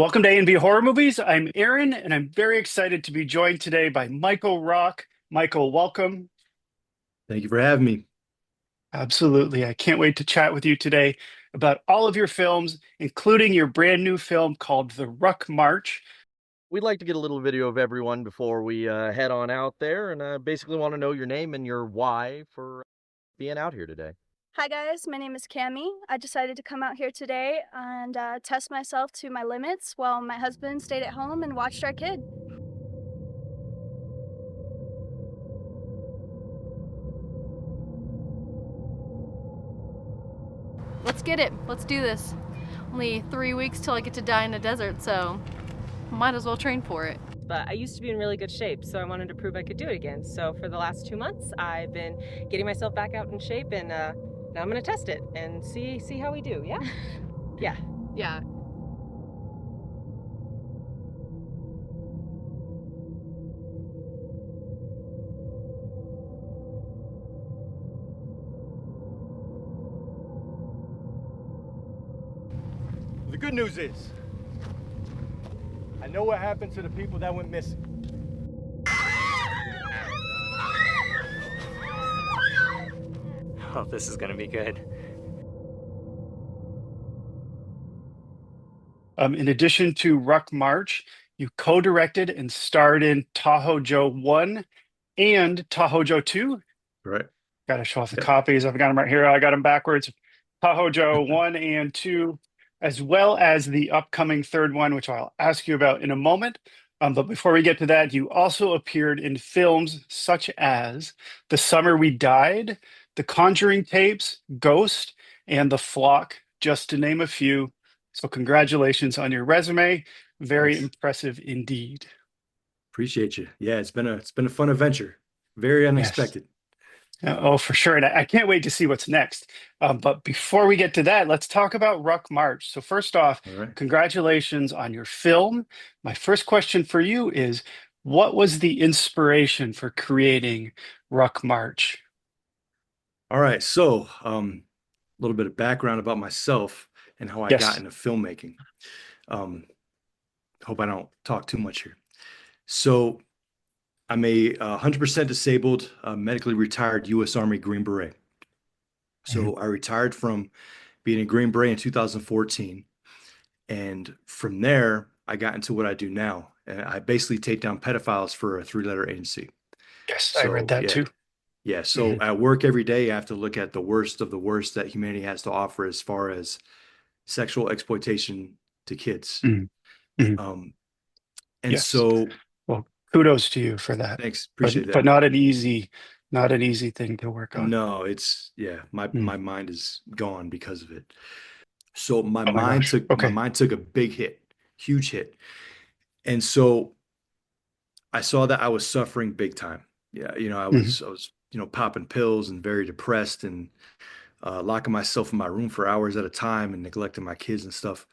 Welcome to A&B Horror Movies. I'm Aaron, and I'm very excited to be joined today by Michael Rock. Michael, welcome. Thank you for having me. Absolutely. I can't wait to chat with you today about all of your films, including your brand new film called The Ruck March. We'd like to get a little video of everyone before we head on out there, and basically want to know your name and your why for being out here today. Hi guys, my name is Cami. I decided to come out here today and test myself to my limits while my husband stayed at home and watched our kid. Let's get it. Let's do this. Only 3 weeks till I get to die in the desert, so might as well train for it. But I used to be in really good shape, so I wanted to prove I could do it again. So for the last 2 months, I've been getting myself back out in shape, and now I'm gonna test it and see how we do. Yeah, yeah. Yeah. The good news is, I know what happened to the people that went missing. Oh, this is gonna be good. In addition to Ruck March, you co-directed and starred in Tahoe Joe 1 and Tahoe Joe 2. Right. Got to show off the Yep. copies. I've got them right here. I got them backwards. Tahoe Joe 1 and 2, as well as the upcoming third one, which I'll ask you about in a moment. But before we get to that, you also appeared in films such as The Summer We Died, The Conjuring Tapes, Ghost, and The Flock, just to name a few. So congratulations on your resume. Very Thanks. impressive indeed. Appreciate you. Yeah, it's been a fun adventure. Very Yes. unexpected. Oh, for sure. And I can't wait to see what's next. But before we get to that, let's talk about Ruck March. So, first off, All right. congratulations on your film. My first question for you is, what was the inspiration for creating Ruck March? All right. So, a little bit of background about myself and how I got Yes. into filmmaking. Um, Hope I don't talk too much here. So, I'm a 100% disabled, medically retired U.S. Army Green Beret. So I retired from being a Green Beret in 2014. And from there, I got into what I do now. And I basically take down pedophiles for a three-letter agency. Yes, I read So that yeah, too. yeah. So Mhm. at work every day, I have to look at the worst of the worst that humanity has to offer as far as sexual exploitation to kids. Mhm. Mhm. Um, and Yes. so Well, kudos to you for that. thanks, But appreciate but that. not an easy thing to work on. No, it's yeah, my Mm. my mind is gone because of it. So my Oh my mind gosh. took my Okay. mind took a big hit, huge hit. And so I saw that I was suffering big time. Yeah, I Mhm. was popping pills and very depressed and locking myself in my room for hours at a time and neglecting my kids and stuff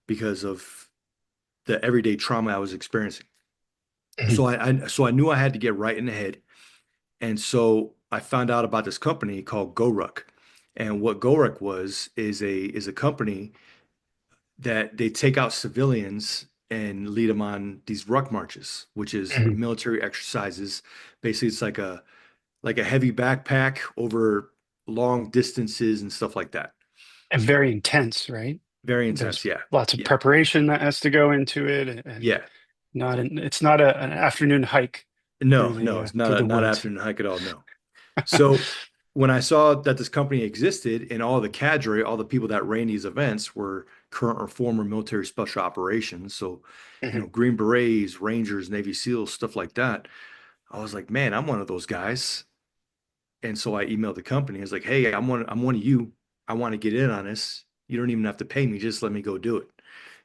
because of the everyday trauma I was experiencing. Mhm. So I knew I had to get right in the head. And so I found out about this company called Ruck. And what Ruck is a company that they take out civilians and lead them on these ruck marches, which is Mhm. military exercises. Basically, it's like a heavy backpack over long distances and stuff like that. And very intense, right? Very intense. There's Yeah. lots of Yeah. preparation that has to go into it, and Yeah. it's not an afternoon hike No, no, it's through the not woods. afternoon hike at all. No. So when I saw that this company existed and all the cadre, all the people that ran these events were current or former military special operations, so Mhm. Green Berets, Rangers, Navy SEALs, stuff like that. I was like, man, I'm one of those guys. And so I emailed the company. I was like, hey, I'm one of you. I want to get in on this. You don't even have to pay me. Just let me go do it.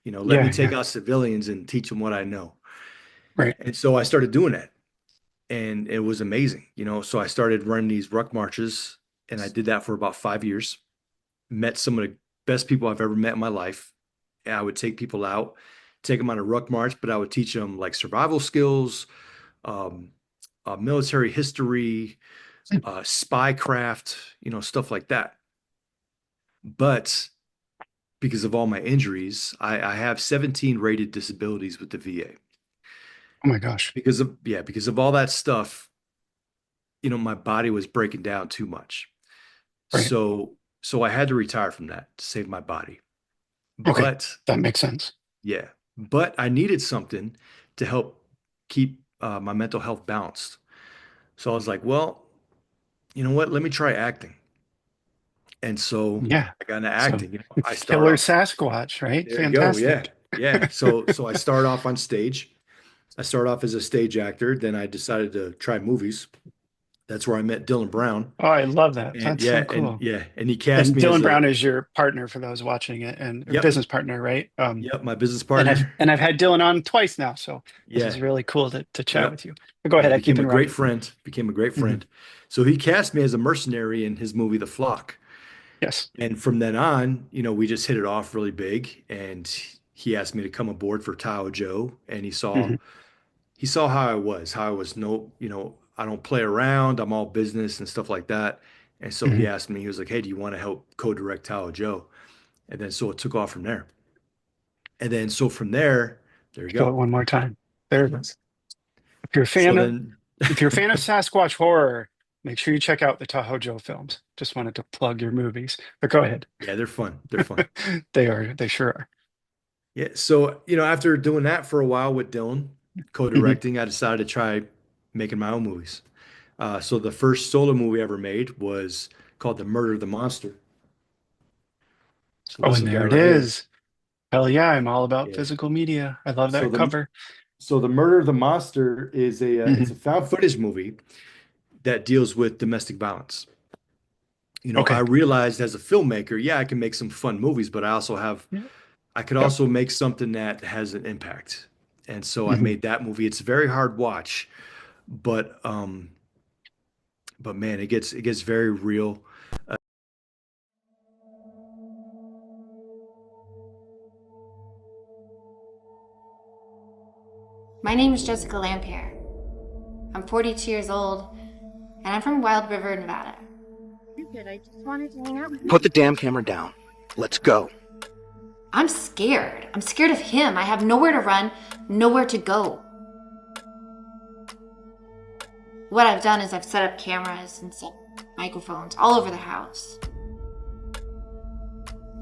Let me Yeah, take yeah, out civilians and teach them what I know. right. And so I started doing that. And it was amazing. So I started running these ruck marches and I did that for about 5 years. Met some of the best people I've ever met in my life. And I would take people out, take them on a ruck march, but I would teach them like survival skills, um, military history, spycraft, stuff like that. But because of all my injuries, I have 17 rated disabilities with the VA. Oh my gosh. Because of all that stuff, my body was breaking down too much. Right. So I had to retire from that to save my body. Okay. But That makes sense. yeah, but I needed something to help keep my mental health balanced. So I was like, well, you know what? Let me try acting. And so Yeah. I got into So acting. I start killer off. Sasquatch, right? There you go. Yeah. Fantastic. Yeah. So I started off on stage. I started off as a stage actor. Then I decided to try movies. That's where I met Dylan Brown. Oh, I love that. And That's so yeah, cool. and he cast And me as Dylan a Brown is your partner for those watching it, and or yep, business partner, right? yep, my business And I've partner. and I've had Dylan on twice now, so this Yeah, is really cool to chat yep. with you. But go ahead, Yeah, I keep became a great interrupting. friend. Became a great Hmm. friend. So he cast me as a mercenary in his movie The Flock. Yes. And from then on, we just hit it off really big. And he asked me to come aboard for Tahoe Joe, and Hmm. he saw how I was no, I don't play around. I'm all business and stuff like that. And so he Hmm. asked me, he was like, "Hey, do you want to help co-direct Tahoe Joe?" And then so it took off from there. And then so from there you Show it go. one more time. There it is. If you're a So fan of then, if you're a fan of Sasquatch horror, make sure you check out the Tahoe Joe films. Just wanted to plug your movies. But go ahead. yeah, they're fun. They're fun. They are. They sure are. Yeah. So, after doing that for a while with Dylan, Hmm. co-directing, I decided to try making my own movies. So the first solo movie I ever made was called The Murder of the Monster. So Oh, this and guy there it right here. is. Hell yeah, I'm all about Yeah. physical media. I love So that the cover. so the Murder of the Monster is it's Hmm. a found footage movie that deals with domestic violence. I Okay. realized as a filmmaker, yeah, I can make some fun movies, but Yeah. I could Yep. also make something that has an impact. And so I Hmm. made that movie. It's a very hard watch, but man, it gets very real. My name is Jessica Lampier. I'm 42 years old, and I'm from Wild River, Nevada. You're good. I just wanted to hang out with you. Put the damn camera down. Let's go. I'm scared. I'm scared of him. I have nowhere to run, nowhere to go. What I've done is I've set up cameras and set microphones all over the house.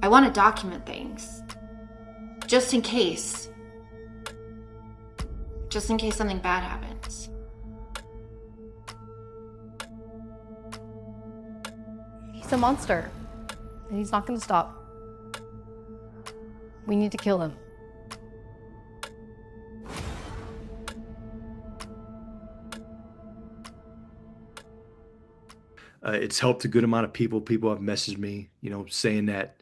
I want to document things. Just in case. Just in case something bad happens. He's a monster, and he's not gonna stop. We need to kill him. It's helped a good amount of people. People have messaged me, saying that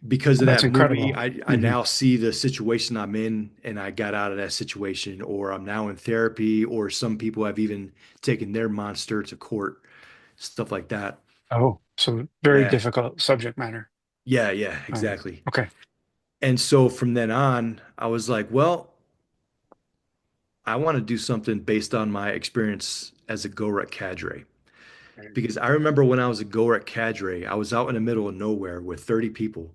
because of That's that movie, incredible. I now see the situation I'm in and I got out of that situation, or I'm now in therapy, or some people have even taken their monster to court, stuff like that. Oh, so very Yeah. difficult subject matter. Yeah, yeah, Um, exactly. okay. And so from then on, I was like, well, I want to do something based on my experience as a GoRec Cadre. Because I remember when I was a GoRec Cadre, I was out in the middle of nowhere with 30 people,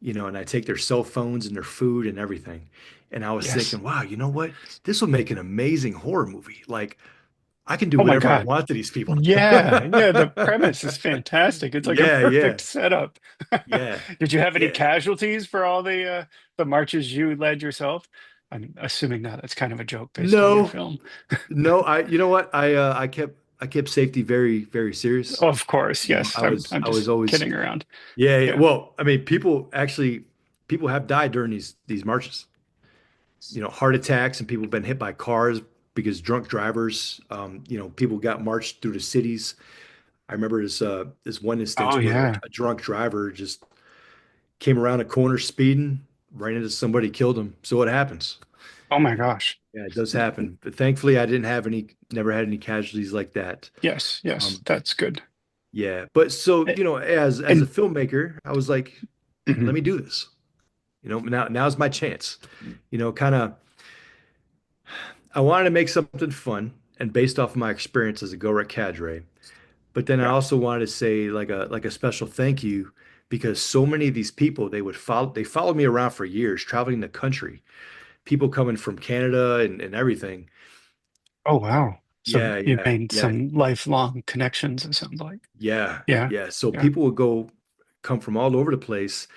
and I take their cell phones and their food and everything. And I was Yes. thinking, wow, you know what? This will make an amazing horror movie. Like, I can do Oh my whatever I God. want to these people. Yeah. Yeah. The premise is fantastic. It's like a Yeah, yeah, perfect setup. yeah, Did you have any yeah. casualties for all the marches you led yourself? I'm assuming not. It's kind of a joke based on your No, film. no, you know what? I kept safety very, very serious. Of course. Yes. I'm I was just always, kidding around. yeah, yeah. Yeah. Well, I mean, people have died during these marches. Heart attacks, and people have been hit by cars because drunk drivers, people got marched through the cities. I remember this one Oh instance where yeah. a drunk driver just came around a corner speeding, ran into somebody, killed him. So it happens. Oh my gosh. Yeah, it does happen. But thankfully, I didn't have never had any casualties like that. Yes. Yes. Um, That's good. yeah, but so A- as a And filmmaker, I was like, mhm, let me do this. Now's my chance. Kind of. I wanted to make something fun and based off of my experience as a GoRec Cadre, but then I yeah. also wanted to say like a special thank you because so many of these people, they followed me around for years, traveling the country, people coming from Canada and everything. Oh, wow. So Yeah, you yeah, made yeah, some lifelong connections, it sounds like. yeah, Yeah. yeah. So Yeah. people would come from all over the place,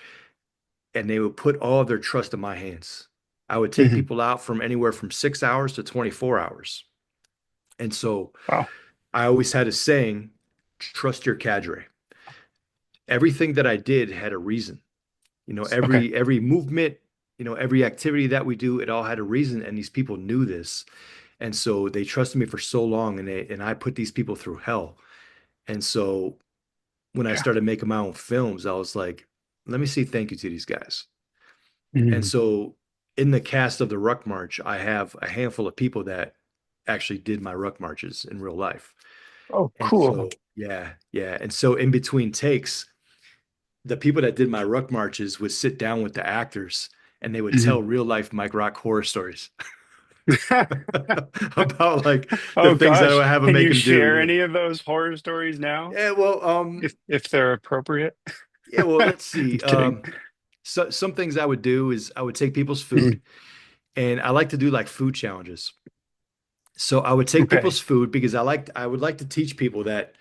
and they would put all of their trust in my hands. I would take Hmm. people out from anywhere from 6 hours to 24 hours. And so Wow. I always had a saying, trust your cadre. Everything that I did had a reason. Okay. Every movement, every activity that we do, it all had a reason, and these people knew this. And so they trusted me for so long, and I put these people through hell. And so when I Yeah. started making my own films, I was like, let me say thank you to these guys. And Mhm. so in the cast of the Ruck March, I have a handful of people that actually did my Ruck Marches in real life. Oh, And cool. so, yeah, yeah. And so in between takes, the people that did my Ruck Marches would sit down with the actors and they would Mhm. tell real life Mike Rock horror stories about like the Oh things that I gosh. would have them Can make you them do. share any of those horror stories now? Yeah, well, If they're appropriate? yeah, well, let's see. Just kidding. So some things I would do is I would take people's Mhm. food, and I like to do like food challenges. So I would take Okay. people's food because I would like to teach people that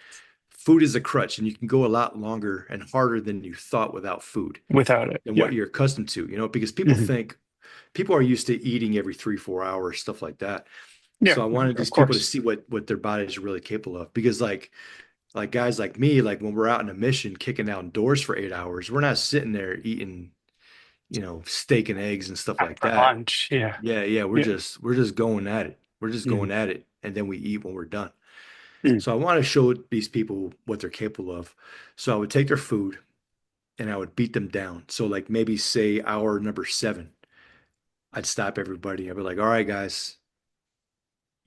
food is a crutch and you can go a lot longer and harder than you thought without food Without it. and what Yeah. you're accustomed to, because Hmm. people are used to eating every 3, 4 hours, stuff like that. Yeah, So I wanted of these people to course. see what their bodies are really capable of. Because like guys like me, like when we're out on a mission kicking down doors for 8 hours, we're not sitting there eating, steak and eggs and stuff Out like for that. lunch. Yeah. Yeah, yeah, Yeah. we're just going at it. We're just Hmm. going at it, and then we eat when we're done. Mm. So I want to show these people what they're capable of. So I would take their food and I would beat them down. So like maybe say hour number 7, I'd stop everybody. I'd be like, "All right, guys,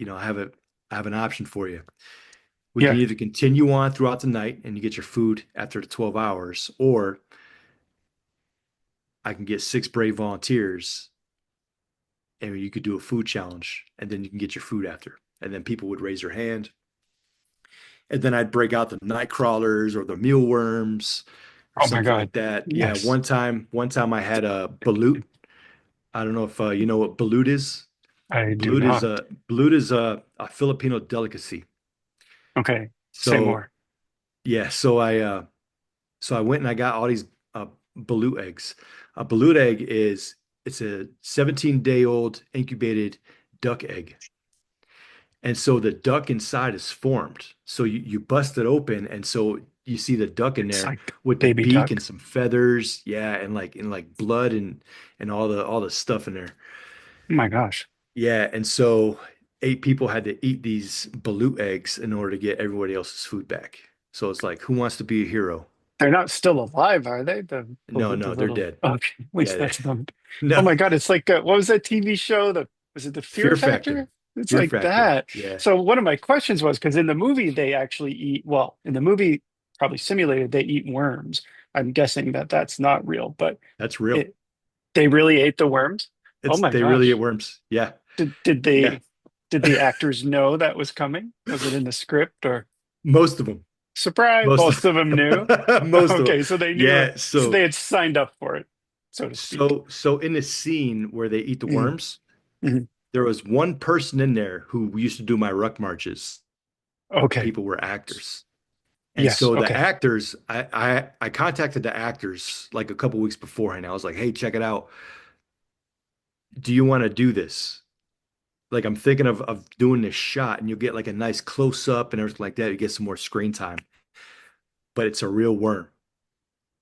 I have an option for you. We can Yeah. either continue on throughout the night and you get your food after the 12 hours, or I can get 6 brave volunteers and you could do a food challenge and then you can get your food after." And then people would raise their hand. And then I'd break out the night crawlers or the mealworms or Oh my something God. like that. Yeah, Yes. one time I had a balut. I don't know if you know what balut is. I do Balut is not. a Filipino delicacy. Okay. Say So more. yeah, so I went and I got all these uh, balut eggs. A balut egg it's a 17-day-old incubated duck egg. And so the duck inside is formed. So you bust it open, and so you see the duck in It's there like with the baby beak and duck. some feathers, yeah, and like blood and all the stuff in there. Oh my gosh. Yeah, and so 8 people had to eat these balut eggs in order to get everybody else's food back. So it's like, who wants to be a hero? They're not still alive, are they? No, The no, they're little. dead. Okay. At least Yeah, that's them. Oh no, my God. It's like, what was that TV show? Was it the Fear Fear Factor, Factor? It's Fear like Factor. that. Yeah, So one of my questions was, because in the movie they actually eat, well, in the movie, probably simulated, they eat worms. I'm guessing that that's not real, but that's real. it, they really ate the worms. Oh my They really eat gosh. worms. Yeah, Did yeah. did the actors know that was coming? Was it in the script or Most of them. surprise? Most Most of of them knew. most of them. Okay, so they knew it. Yeah, So so they had signed up for it, so to speak. so in the scene where they eat the Mhm. worms, Mhm. there was one person in there who used to do my ruck marches. Okay. People were actors. And Yes. so the Okay. actors, I contacted the actors like a couple weeks beforehand. I was like, "Hey, check it out. Do you want to do this? Like I'm thinking of doing this shot and you'll get like a nice close up and everything like that. You get some more screen time, but it's a real worm.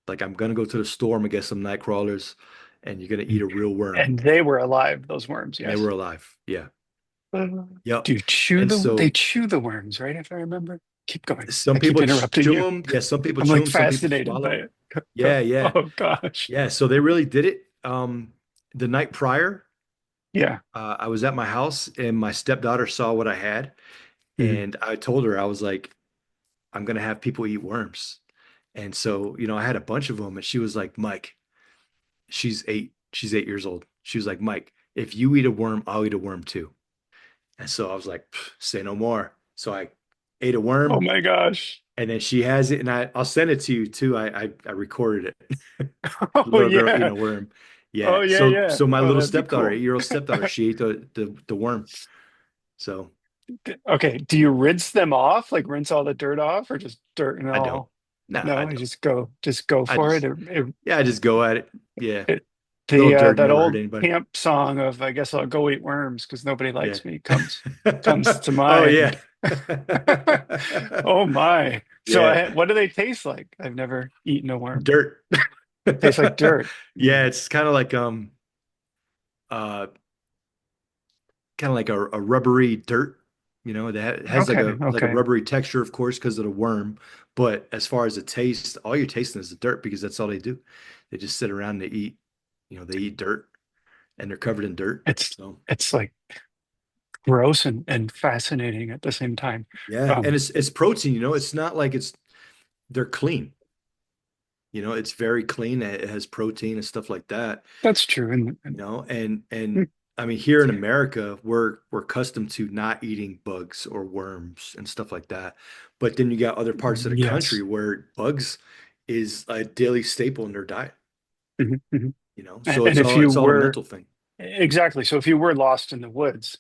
Like I'm gonna go to the store, I'm gonna get some night crawlers, and you're gonna eat a real worm." And they were alive, those worms. And they were Yes. alive. Yeah. Uh, Yep. Do chew And they so chew the worms, right? If I remember. Keep going. some I keep people interrupting chew you. them. Yeah, some people I'm chew like them, some people fascinated by swallow them. it. Yeah, yeah. Oh gosh. Yeah. So they really did it. The night prior, Yeah. I was at my house and my stepdaughter saw what I had. Mhm. And I told her, I was like, I'm gonna have people eat worms. And so, I had a bunch of them, and she was like, Mike, she's 8. She's 8 years old. She was like, Mike, if you eat a worm, I'll eat a worm too. And so I was like, say no more. So I ate a Oh worm, my gosh. And then she has it, and I'll send it to you too. I recorded it. Oh Little girl, yeah. worm. Oh Yeah. yeah, So yeah. so my Oh, little that'd be stepdaughter, cool. 8-year-old stepdaughter, she ate the worm. So Okay, do you rinse them off? Like rinse all the dirt off, or just dirt and I don't. all? No, I No, you don't. just go I for it. just yeah, I just go at it. Yeah. It Little the dirt that never hurt old anybody. camp song of "I guess I'll go eat worms because nobody Yeah. likes me" comes to Oh yeah. mind. Oh my! So Yeah. what do they taste like? I've never eaten a worm. Dirt. Tastes like dirt. Yeah, Mm. it's kind of like uh a rubbery dirt, that has like Okay, a okay. rubbery texture, of course, because of the worm. But as far as the taste, all you're tasting is the dirt because that's all they do. They just sit around and they eat, they eat dirt and they're covered in dirt. It's So it's like gross and fascinating at the same time. yeah, and Um, it's protein, it's not like they're clean. It's very clean. It has protein and stuff like that. that's true. And Mm, I mean, here in America, we're accustomed to not eating bugs or worms and stuff like that. But then you got other parts of the country yes. where bugs is a daily staple in their diet, Mhm, mhm. so And it's if all you it's all a were mental thing. exactly, so if you were lost in the woods,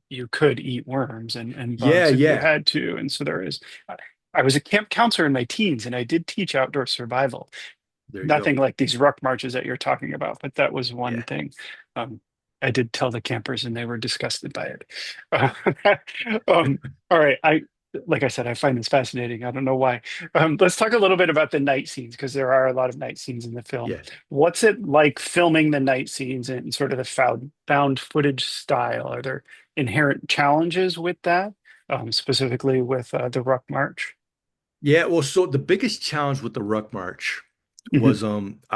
you could eat worms and Yeah, bugs if you yeah. had to. And so there is. I was a camp counselor in my teens, and I did teach outdoor survival. There you go. Nothing like these ruck marches that you're talking about, but that was one Yeah. thing. Um, I did tell the campers, and they were disgusted by it. Uh, um, all right, like I said, I find this fascinating. I don't know why. Let's talk a little bit about the night scenes because there are a lot of night scenes in the film. Yeah. What's it like filming the night scenes in sort of the found footage style? Are there inherent challenges with that, specifically with the Ruck March? Yeah, well, so the biggest challenge with the Ruck March Mhm.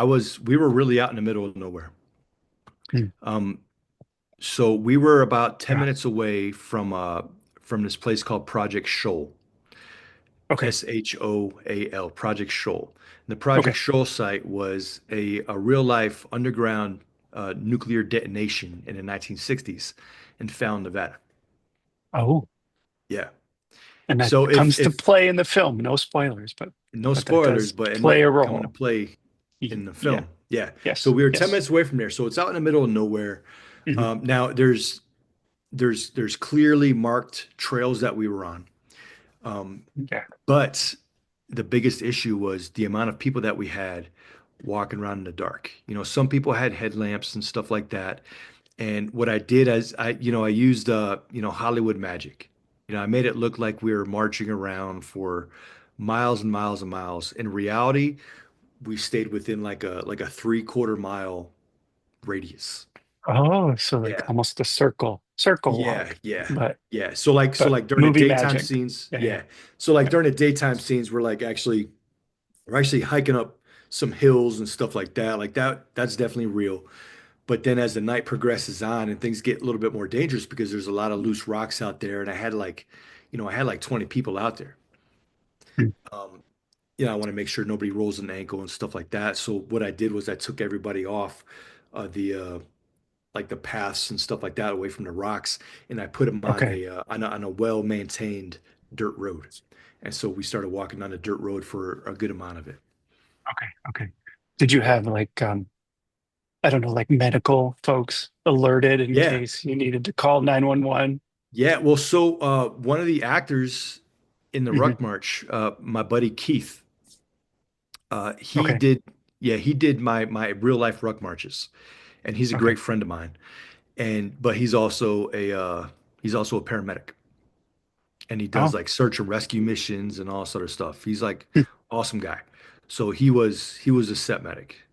was we were really out in the middle of nowhere. Mm. Um, so we were about 10 Yeah. minutes away from this place called Project Shole. Okay. Shoal, Project Shole. The Okay. Project Shole site was a real life underground nuclear detonation in the 1960s in Fallon, Nevada. Oh. Yeah. And that So if comes to if play in the film. No spoilers, but no that spoilers, does but it play might a come into role. play in the Yeah. film. Yeah. So Yes. we were 10 Yes. minutes away from there. So it's out in the middle of nowhere. Mhm. Now there's clearly marked trails that we were on. Yeah. But the biggest issue was the amount of people that we had walking around in the dark. Some people had headlamps and stuff like that. And what I did is I used Hollywood magic. I made it look like we were marching around for miles and miles and miles. In reality, we stayed within like a 3/4 mile radius. Oh, so like Yeah. almost a circle Yeah, walk, yeah, but yeah. So like during the movie daytime magic. scenes, Yeah. Yeah. yeah. So like Yeah. during the daytime scenes, we're actually hiking up some hills and stuff like that. Like that's definitely real. But then as the night progresses on and things get a little bit more dangerous because there's a lot of loose rocks out there, and I had like 20 people out there. Mm. Um, I want to make sure nobody rolls an ankle and stuff like that. So what I did was I took everybody off the like the paths and stuff like that away from the rocks, and I put them on Okay. a well-maintained dirt road. And so we started walking on a dirt road for a good amount of it. Okay. Okay. Did you have like I don't know, like medical folks alerted in Yeah, case you needed to call 911? yeah. Well, so one of the actors in the Hmm. Ruck March, my buddy Keith, he Okay. did, yeah, he did my real life Ruck Marches, and he's a Okay. great friend of mine. But he's also a paramedic, and he does Oh. like search and rescue missions and all sort of stuff. He's like Hmm. awesome guy. So he was a set medic.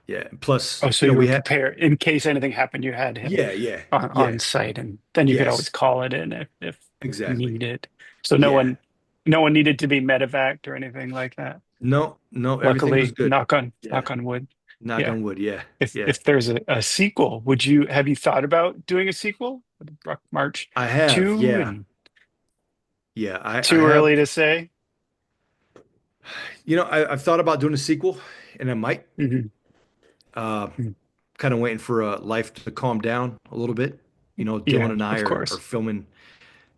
Yeah. Plus, Oh, so you we were had prepared in case anything happened, you had him yeah, yeah, on yeah. site, and then you could always Yes, call it in if exactly. needed. So Yeah. no one needed to be medevaced or anything like that. No, no, everything was Luckily, good. Yeah. knock on wood. Knock Yeah. on wood. Yeah. Yeah. If there's a sequel, have you thought about doing a sequel with Rock March I have. 2 Yeah. and Yeah. I too have, early to say? I've thought about doing a sequel, and I might. Hmm. Uh, Kind of waiting for life to calm down a little bit. Dylan Yeah, and I of are course. filming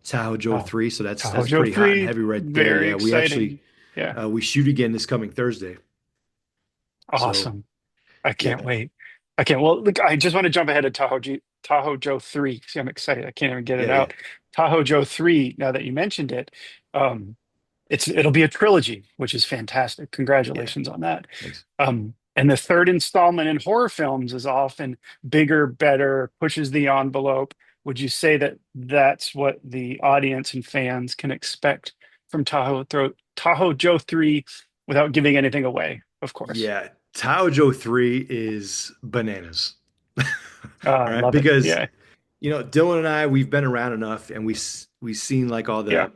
Tahoe Joe Oh, 3. So that's Tahoe Joe pretty hot and 3, heavy right there. very Yeah, we exciting. actually Yeah, we shoot again this coming Thursday. So awesome. I yeah, can't man. wait. I can't. Well, look, I just want to jump ahead of Tahoe Joe 3. See, I'm excited. I can't even get it Yeah, yeah. out. Tahoe Joe 3, now that you mentioned it, um, it'll be a trilogy, which is fantastic. Yeah. Congratulations on that. Thanks. And the third installment in horror films is often bigger, better, pushes the envelope. Would you say that that's what the audience and fans can expect from Tahoe Joe 3 without giving anything away, of course? Yeah, Tahoe Joe 3 is bananas. All I right, love it. because Yeah. Dylan and I, we've been around enough, and we've seen like Yeah.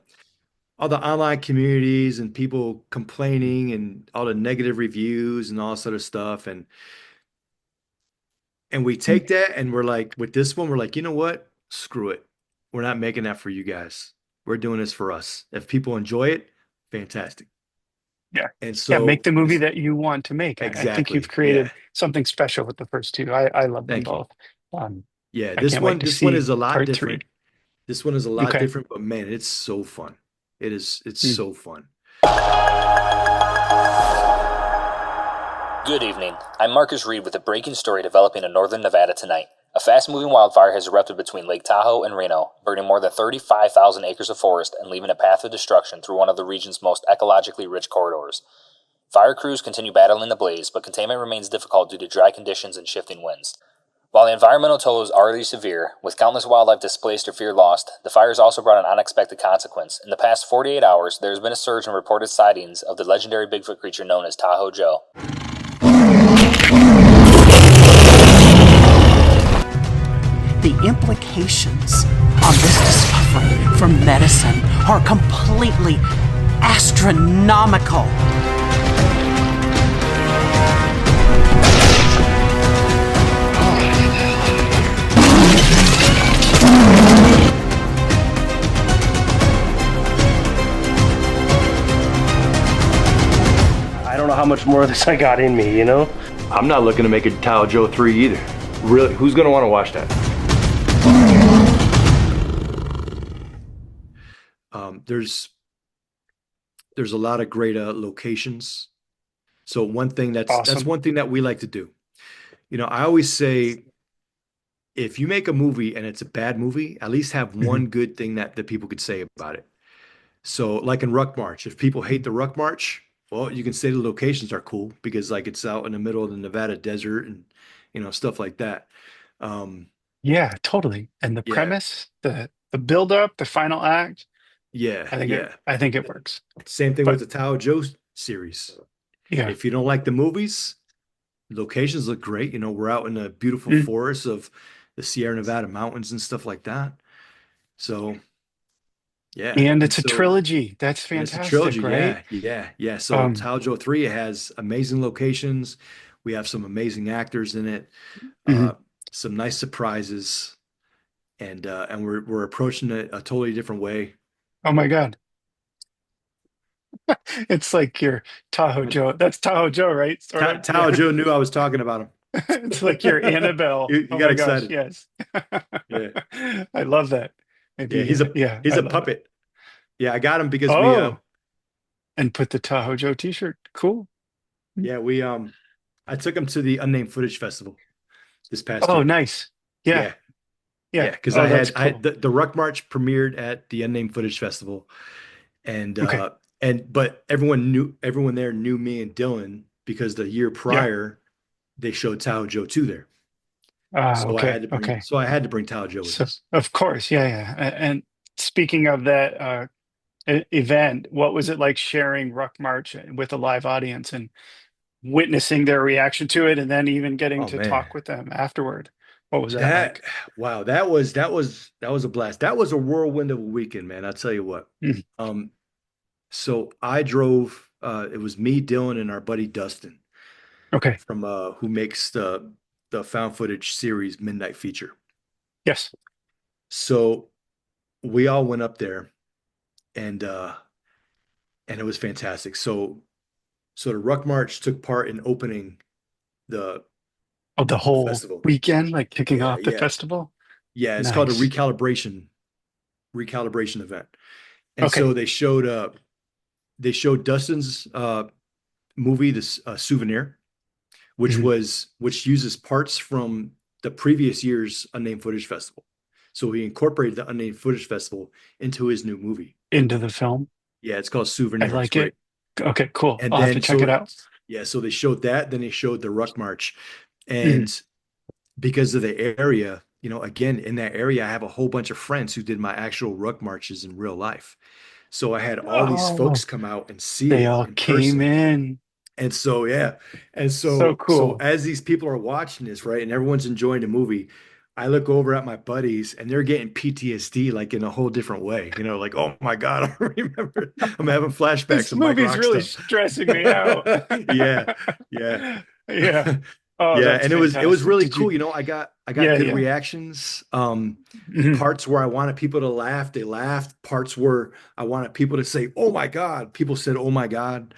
all the online communities and people complaining and all the negative reviews and all this other stuff, and we take that and we're like, with this one, we're like, you know what? Screw it. We're not making that for you guys. We're doing this for us. If people enjoy it, fantastic. Yeah. And Yeah. Make so the movie that you want to make. I think you've exactly, yeah. created something special with the first two. I love them Thank you. both. Um, Yeah, I can't wait to this one see is a lot part three. different. This one is a lot Okay. different, but man, it's so fun. It's Mm. so fun. Good evening. I'm Marcus Reed with a breaking story developing in northern Nevada tonight. A fast-moving wildfire has erupted between Lake Tahoe and Reno, burning more than 35,000 acres of forest and leaving a path of destruction through one of the region's most ecologically rich corridors. Fire crews continue battling the blaze, but containment remains difficult due to dry conditions and shifting winds. While the environmental toll is already severe, with countless wildlife displaced or fear lost, the fire has also brought an unexpected consequence. In the past 48 hours, there has been a surge in reported sightings of the legendary Bigfoot creature known as Tahoe Joe. The implications on this discovery for medicine are completely astronomical. I don't know how much more of this I got in me, you know? I'm not looking to make a Tahoe Joe 3 either. Really, who's gonna want to watch that? There's a lot of great locations. So one thing that's Awesome. one thing that we like to do. I always say, if you make a movie and it's a bad movie, at least have one good thing that people could say about it. So like in Ruck March, if people hate the Ruck March, well, you can say the locations are cool because like it's out in the middle of the Nevada desert and stuff like that. Yeah, totally. And the Yeah. premise, the build up, the final act, Yeah, I think it works. Same thing But with the Tahoe Joe series. yeah. If you don't like the movies, locations look great. We're out in the beautiful Mm. forests of the Sierra Nevada mountains and stuff like that. So, yeah. And it's a so- trilogy. That's and it's a fantastic, trilogy. right? Yeah. So Um, Tahoe Joe 3 has amazing locations. We have some amazing actors in it. Mhm. Some nice surprises. And we're approaching it a totally different way. Oh my God. It's like your Tahoe Joe. That's Tahoe Joe, right? Sort of. Tahoe Joe knew I was talking about him. It's like your Annabelle. You Oh got my gosh, excited. yes. Yeah. I love that. Maybe, Yeah, he's a yeah, he's I a love it. puppet. Yeah, I got him because Oh, and put the Tahoe Joe t-shirt. Cool. we I took him to the Unnamed Footage Festival this past Oh, year. nice. Yeah. Yeah. Because Oh, I that's had cool. the Ruck March premiered at the Unnamed Footage Festival, and Okay. but everyone there knew me and Dylan because the year prior they showed Tahoe Joe 2 there. So I had to bring Okay. Tahoe Joe with So, us. of course, yeah. And speaking of that event, what was it like sharing Ruck March with a live audience and witnessing their reaction to it, and then even getting Oh to man. talk with them afterward? What was that like? Wow, that was a blast. That was a whirlwind of a weekend, man. I'll tell you what. Mhm. So I drove, it was me, Dylan, and our buddy Dustin Okay. from who makes the found footage series Midnight Feature. Yes. So we all went up there and it was fantastic. So the Ruck March took part in opening the The whole festival. weekend, like kicking Yeah, off the yeah. festival. Yeah, it's called a Nice. recalibration recalibration event. And Okay. so they showed Dustin's movie, this Souvenir, which Mhm. which uses parts from the previous year's Unnamed Footage Festival. So he incorporated the Unnamed Footage Festival into his new movie. Into the film. Yeah, it's called I Souvenir. It's like it. great. Okay, cool. And I'll have to then check it out. yeah, so they showed that, then they showed the Ruck March. Mhm. And because of the area, you know, again, in that area, I have a whole bunch of friends who did my actual Ruck marches in real life. So I had all these Oh, folks come out and see they it all in came person. in. And so, yeah. And So so cool. as these people are watching this, right, and everyone's enjoying the movie, I look over at my buddies and they're getting PTSD like in a whole different way. You know, like, oh my God, I remember I'm having flashbacks This of Mike movie's Rock really stuff. stressing me out. Yeah, yeah. Yeah. Oh, Yeah, that's and it was fantastic. really Did you? cool. You know, I got Yeah, good yeah. reactions. Mhm. Parts where I wanted people to laugh, they laughed. Parts where I wanted people to say, "Oh my God," people said, "Oh my God."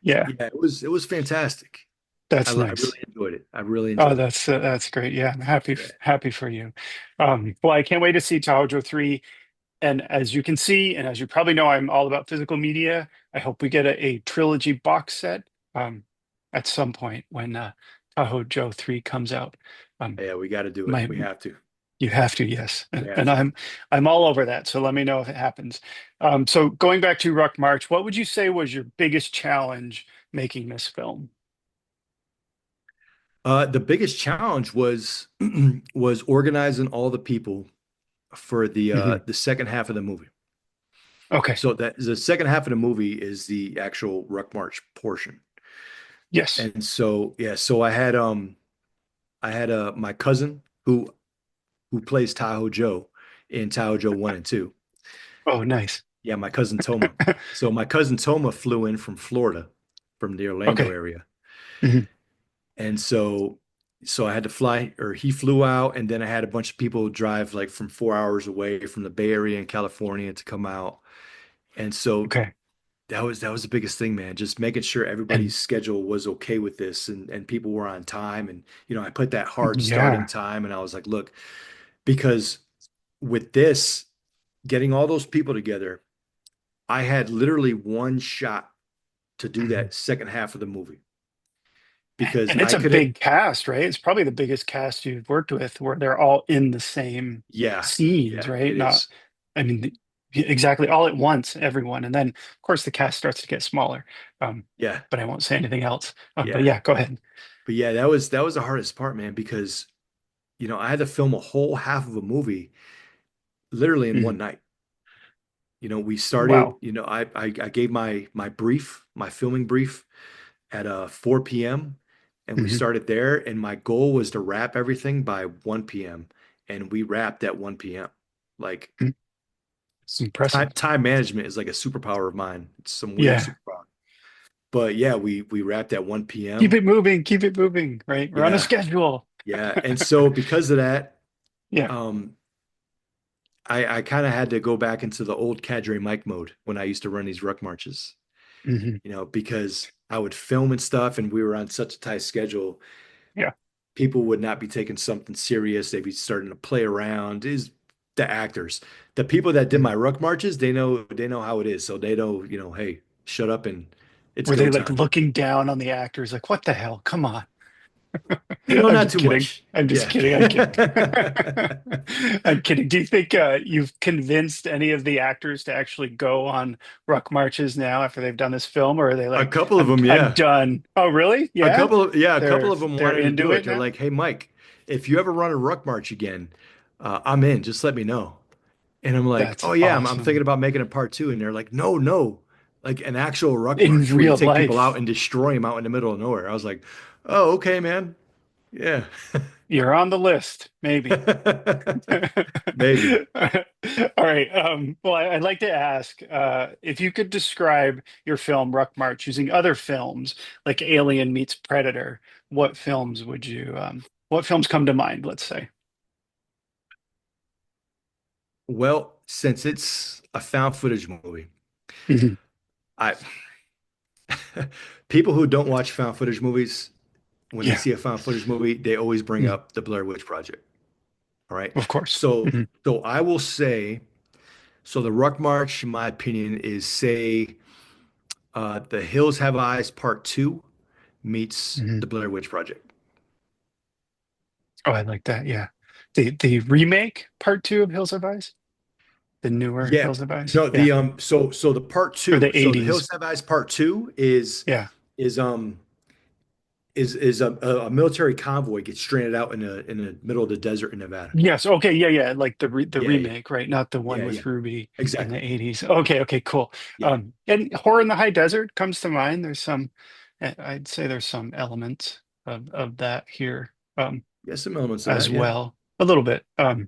Yeah, Yeah, it was fantastic. I, that's I nice. really enjoyed it. I really Oh, enjoyed it. that's great. Yeah, I'm Yeah. happy for you. Well, I can't wait to see Tahoe 3. And as you can see, and as you probably know, I'm all about physical media. I hope we get a trilogy box set at some point when Tahoe Joe 3 comes out. Um, Yeah, we got to do it. my We have to. You have to, yes. We And have to. I'm all over that. So let me know if it happens. So going back to Ruck March, what would you say was your biggest challenge making this film? The biggest challenge was was organizing all the people for Mhm. the second half of the movie. Okay. So that the second half of the movie is the actual Ruck March portion. Yes. And so yeah, so I had my cousin who plays Tahoe Joe in Tahoe Joe 1 and 2. Oh, nice. Yeah, my cousin Toma. So my cousin Toma flew in from Florida, from the Orlando Okay. area. Mhm. And so I had to fly, or he flew out, and then I had a bunch of people drive like from 4 hours away from the Bay Area in California to come out. And so Okay. that was the biggest thing, man. Just making sure And everybody's schedule was okay with this, and people were on time. And I put that hard starting yeah. time, and I was like, look, because with this, getting all those people together, I had literally one shot to do Mhm. that second half of the movie because And it's I a could have, big cast, right? It's probably the biggest cast you've worked with where they're all in the same yeah, scenes, yeah, right? it Not, is. I mean, exactly all at once, everyone. And then, of course, the cast starts to get smaller. Um, Yeah, but I won't say anything else. But yeah. yeah, go ahead. But yeah, that was the hardest part, man, because I had to film a whole half of a movie literally in one Mhm. night. We started, Wow. I gave my filming brief at 4 p.m. and we Mhm. started there, and my goal was to wrap everything by 1 p.m. and we wrapped at 1 p.m. Like Mm. It's time impressive. time management is like a superpower of mine. It's some weird Yeah. superpower. But yeah, we wrapped at 1 p.m. Keep it moving, right? We're on a Yeah, schedule. yeah. And so because of that, Yeah. um, I kind of had to go back into the old Cadre mic mode when I used to run these ruck marches, Mhm. because I would film and stuff and we were on such a tight schedule. Yeah. People would not be taking something serious. They'd be starting to play around. Is the actors, the people that did Mhm. my ruck marches, they know how it is. So they know, hey, shut up and it's Were go they like time. looking down on the actors, like, what the hell? Come on. I'm Not just too kidding. much. I'm just Yeah. kidding. I'm kidding. I'm kidding. Do you think you've convinced any of the actors to actually go on ruck marches now after they've done this film, or are they A like, couple of them, I'm yeah. done? Oh, really? A Yeah. couple of yeah, a couple They're of them they're wanted to into do it. it They're now. like, "Hey, Mike, if you ever run a ruck march again, I'm in. Just let me know." And I'm like, That's "Oh yeah, I'm thinking awesome. about making a part two." And they're like, "No, no, like an actual ruck In march where you real take people out life, and destroy them out in the middle of nowhere." I was like, "Oh, okay, man. Yeah, you're on the list, maybe. maybe." All right. Well, I'd like to ask if you could describe your film Ruck March using other films like Alien meets Predator. What films come to mind, let's say? Well, since it's a found footage movie, Mhm. I people who don't watch found footage movies, when they Yeah, see a found footage movie, they always bring Mhm. up the Blair Witch Project. All right. Of course. So Mhm. so I will say, So the Ruck March, in my opinion, is say The Hills Have Eyes Part 2 meets Mhm. the Blair Witch Project. Oh, I like that. Yeah. The remake part two of Hills Have Eyes, the newer Yeah. Hills Have Eyes. No, Yeah. so the part Or two, the so the 80s. Hills Have Eyes Part 2 is Yeah. is um is a military convoy gets stranded out in the middle of the desert in Nevada. Yes. Okay. Yeah. Yeah. Like the Yeah, yeah, remake, right? Not the one yeah, with yeah. Ruby in the Exactly. 80s. Okay. Okay. Cool. Yeah. And Horror in the High Desert comes to mind. There's some, I'd say there's some elements of that here, Yeah, some elements of as that, yeah. well, a little bit. All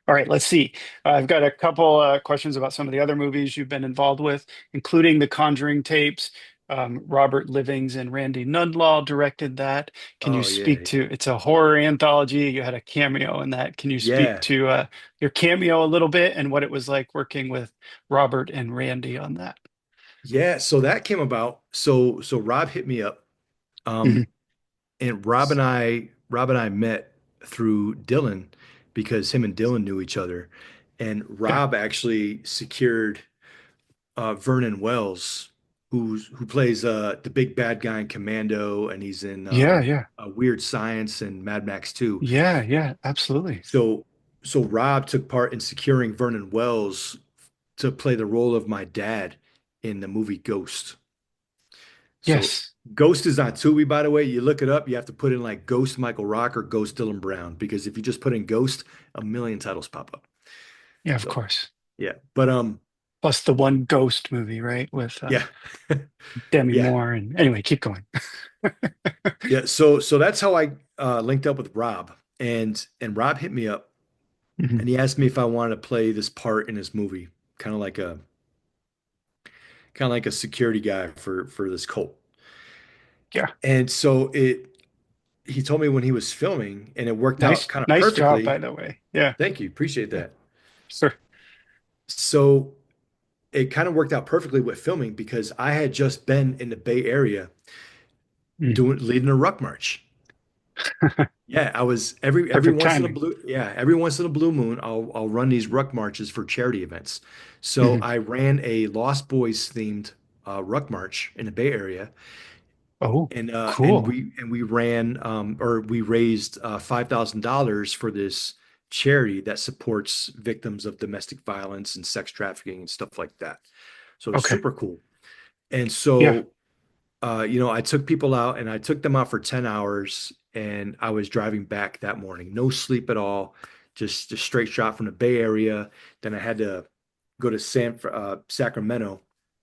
right, let's see. I've got a couple questions about some of the other movies you've been involved with, including the Conjuring Tapes. Robert Livings and Randy Nunlaw directed that. Can you Oh yeah. speak to, it's a horror anthology. You had a cameo in that. Can you speak Yeah. to your cameo a little bit and what it was like working with Robert and Randy on that? Yeah, so that came about. So Rob hit me up. Mhm. Um and Rob and I met through Dylan because him and Dylan knew each other. And Yeah. Rob actually secured Vernon Wells, who plays the big bad guy in Commando, and he's in Yeah, yeah. Weird Science and Mad Max 2. Yeah, yeah, absolutely. So so Rob took part in securing Vernon Wells to play the role of my dad in the movie Ghost. So Yes. Ghost is on Tubi, by the way. You look it up, you have to put in like Ghost Michael Rock or Ghost Dylan Brown, because if you just put in Ghost, a million titles pop up. Yeah, of So course. yeah, but Plus the one Ghost movie, right? With yeah, Demi yeah, Moore. And anyway, keep going. yeah. So that's how I linked up with Rob, and Rob hit me up Mhm. and he asked me if I wanted to play this part in his movie, kind of like a security guy for this cult. Yeah. And so he told me when he was filming, and it worked out Nice, kind of nice job, by perfectly. the way. Yeah. Thank you, appreciate Yeah. that. Sure. So it kind of worked out perfectly with filming because I had just been in the Bay Area Mm. leading a ruck march. Yeah, I was every Perfect once in a timing. blue moon, I'll run these ruck marches for charity events. So Mhm. I ran a Lost Boys themed ruck march in the Bay Area, Oh, and cool. we ran or we raised $5,000 for this charity that supports victims of domestic violence and sex trafficking and stuff like that. So it's Okay. super cool. And Yeah. so I took people out and I took them out for 10 hours and I was driving back that morning. No sleep at all, just straight shot from the Bay Area. Then I had to go to Sacramento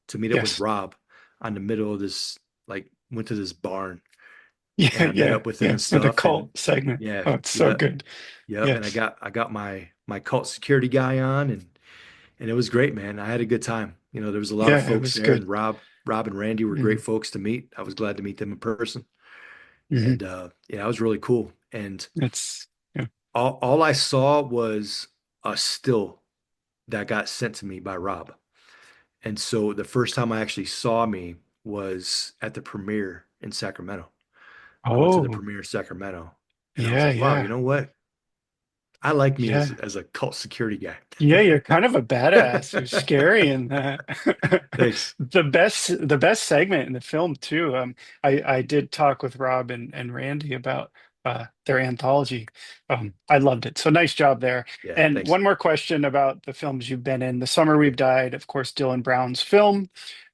to meet up with Yes. Rob on the middle of this, like went to this barn and Yeah. I met Yeah. up with him Yeah. and With a stuff. And cult segment. yeah, Oh, it's so yeah, good. yep. And Yes. I got my cult security guy on and it was great, man. I had a good time. There was a lot of Yeah, it folks was there, good. and Rob and Randy were Hmm. great folks to meet. I was glad to meet them in person. Hmm. And yeah, it was really cool. And It's, yeah. all I saw was a still that got sent to me by Rob. And so the first time I actually saw me was at the premiere in Sacramento. I went to the Oh, premiere in Sacramento and I was yeah. like, wow, you Yeah. know what? I like me Yeah. as a cult security guy. Yeah, you're kind of a badass. You're scary in that. Thanks. The best segment in the film too. I did talk with Rob and Randy about their anthology. I loved it. So nice job there. Yeah, And thanks. one more question about the films you've been in. The Summer Yeah. We've Died, of course, Dylan Brown's film.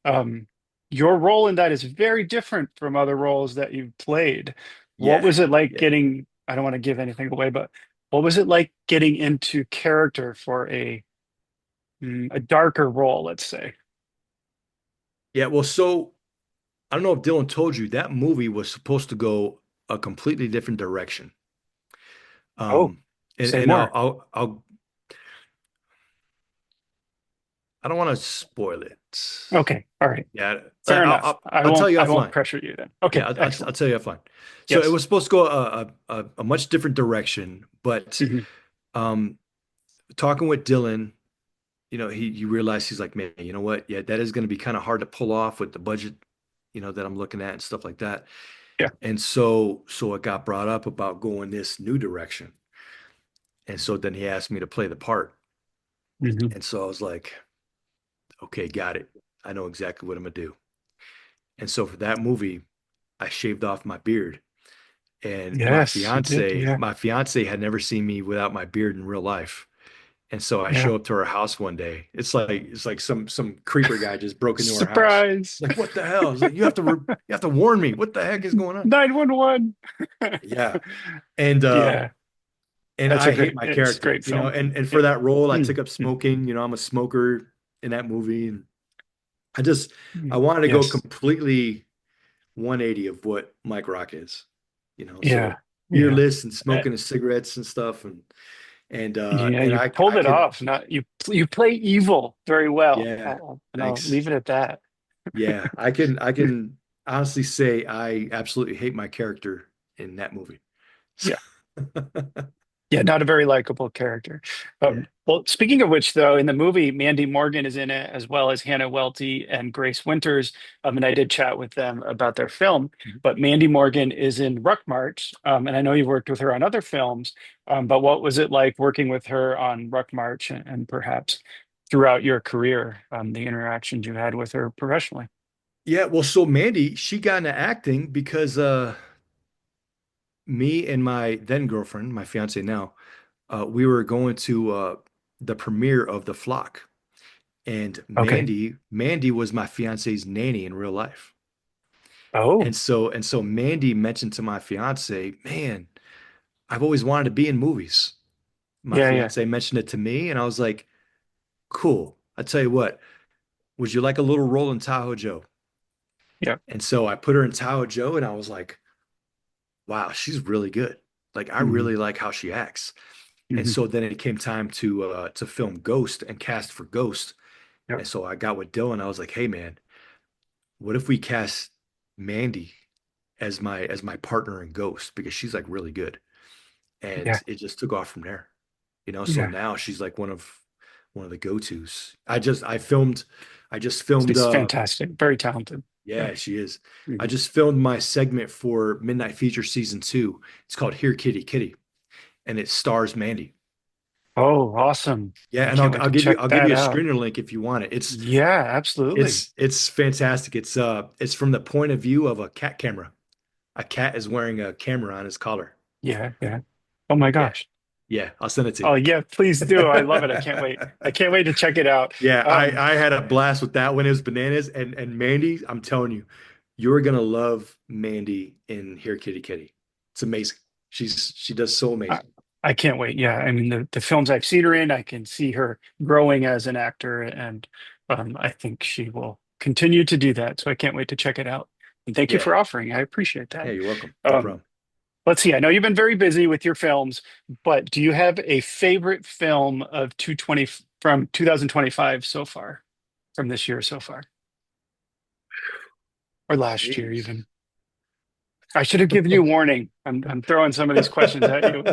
Um, your role in that is very different from other roles that you've played. What Yeah. was it like Yeah. getting, I don't want to give anything away, but what was it like getting into character for a darker role, let's say? Yeah. Well, so I don't know if Dylan told you that movie was supposed to go a completely different direction. Oh, And say and more. I don't want to spoil it. Okay, all right. Yeah, Fair enough. I I'll tell won't you I won't offline. pressure you then. Yeah, Okay, I'll excellent. tell you offline. So it Yes. was supposed to go a much different direction, but Hmm. um, talking with Dylan, he realized, he's like, man, you know what? Yeah, that is going to be kind of hard to pull off with the budget, that I'm looking at and stuff like that. Yeah. And so it got brought up about going this new direction. And so then he asked me to play the part. Mhm. And so I was like, okay, got it. I know exactly what I'm gonna do. And so for that movie, I shaved off my beard. And Yes, you did. Yeah. my fiance had never seen me without my beard in real life. And so I Yeah. show up to her house one day. It's like some creeper guy just broke into our house. Surprise. Like, what the hell? It's like, you have to warn me. What the heck is going on? 911. Yeah. And Yeah. That's I a hate great, my it's a character, great film. and for that role, I Mm, took up mm, smoking. I'm a smoker in that movie. And I mm. wanted to go Yes. completely 180 of what Mike Rock is, Yeah. so Yeah. beerless and Uh, smoking his cigarettes and stuff. yeah, And you I pulled it can, off. Not you play evil very well. yeah, And I'll thanks. leave it at that. Yeah, I can honestly say I absolutely hate my character in that movie. Yeah. Yeah, not a very likable character. Yeah. Well, speaking of which, though, in the movie, Mandy Morgan is in it as well as Hannah Welty and Grace Winters. And I did chat with them about their film. But Mandy Morgan is in Ruck March, and I know you've worked with her on other films. But what was it like working with her on Ruck March and perhaps throughout your career, the interactions you had with her professionally? Yeah, well, so Mandy, she got into acting because me and my then girlfriend, my fiance now, we were going to the premiere of The Flock. And Okay. Mandy was my fiance's nanny in real life. Oh, And so Mandy mentioned to my fiance, man, I've always wanted to be in movies. My yeah, yeah, fiance mentioned it to me, and I was like, cool. I tell you what, would you like a little role in Tahoe Joe? yeah. And so I put her in Tahoe Joe, and I was like, wow, she's really good. Like I Hmm. really like how she acts. And Hmm. so then it came time to film Ghost and cast for Ghost. Yep. And so I got with Dylan. I was like, hey man, what if we cast Mandy as my partner in Ghost because she's like really good. And Yeah, it just took off from there. So yeah. now she's like one of the go-tos. I just filmed She's fantastic. Very talented. Yeah. yeah, she is. I Mhm. just filmed my segment for Midnight Feature season 2. It's called Here Kitty Kitty, and it stars Mandy. Oh, awesome. Yeah, I and can't wait to check I'll give that you a out. screener link if you want it. Yeah, absolutely. It's fantastic. It's from the point of view of a cat camera. A cat is wearing a camera on his collar. Yeah, yeah. Oh my Yeah. gosh. Yeah, I'll send it to Oh you. yeah, please do. I love it. I can't wait. I can't wait to check it out. Yeah, Um, I had a blast with that one. It was bananas. And Mandy, I'm telling you, you're gonna love Mandy in Here Kitty Kitty. It's amazing. She does so I, amazing. I can't wait. Yeah, I mean the films I've seen her in, I can see her growing as an actor, and I think she will continue to do that. So I can't wait to check it out. And thank you Yeah. for offering. I appreciate that. Hey, you're welcome. No Um, problem. let's see. I know you've been very busy with your films, but do you have a favorite film of 220 from 2025 so far, from this year so far, or last year Jeez. even? I should have given you a warning. I'm throwing some of these questions at you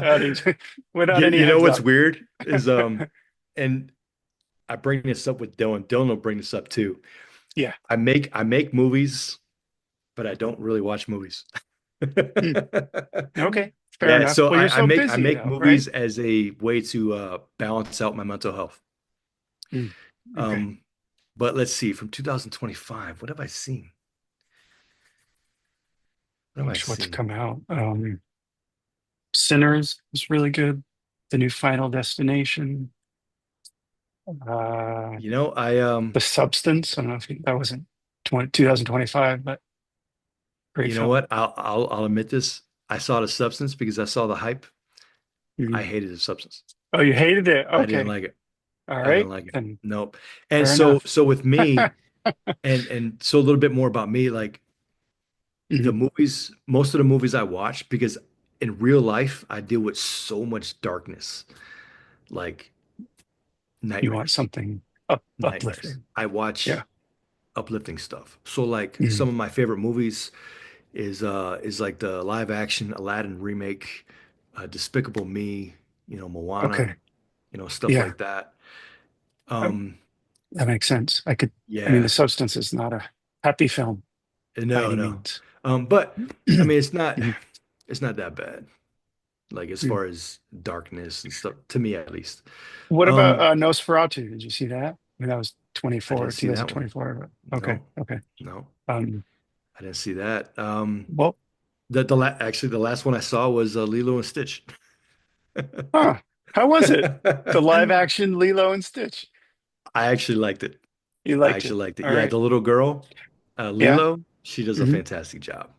without any You know heads what's up. weird is and I bring this up with Dylan. Dylan will bring this up too. Yeah. I make movies, but I don't really watch movies. Hmm. Okay. Fair Yeah, enough. so Well, you're I so make busy though, right? movies as a way to balance out my mental health. Hmm. Okay. But let's see, from 2025, what have I seen? What have I Gosh, what's seen? come out? Sinners is really good. The new Final Destination. You know, I The Substance. I don't know if that wasn't 2025, but great you know film. what? I'll admit this. I saw The Substance because I saw the hype. I Mhm. hated The Substance. Oh, you hated it? I didn't Okay. like it. All I didn't right. like it. Then Nope. And fair enough. so with me, and so a little bit more about me, like the Mhm. movies, most of the movies I watch, because in real life I deal with so much darkness, like You want nightmares, something nightmares. uplifting. I watch Yeah. uplifting stuff. So like Mhm. some of my favorite movies is like the live action Aladdin remake, Despicable Me, Moana, Okay. stuff Yeah. like that. Um, Um, that makes sense. I mean, The yeah, Substance is not a happy film by no, any no. means. But I mean, Mhm. it's not that bad. like as Hmm. far as darkness and stuff, to me at least. What about Um, Nosferatu? Did you see that? I mean, that was I didn't 24, see that one. 2024. But okay, No, okay. no, Um, I didn't see that. well, Actually the last one I saw was Lilo and Stitch. huh. How was it? The live action Lilo and Stitch. I actually liked it. You I liked it. actually liked it. All Yeah, right. the little girl, Yeah. Lilo, she does a Hmm. fantastic job.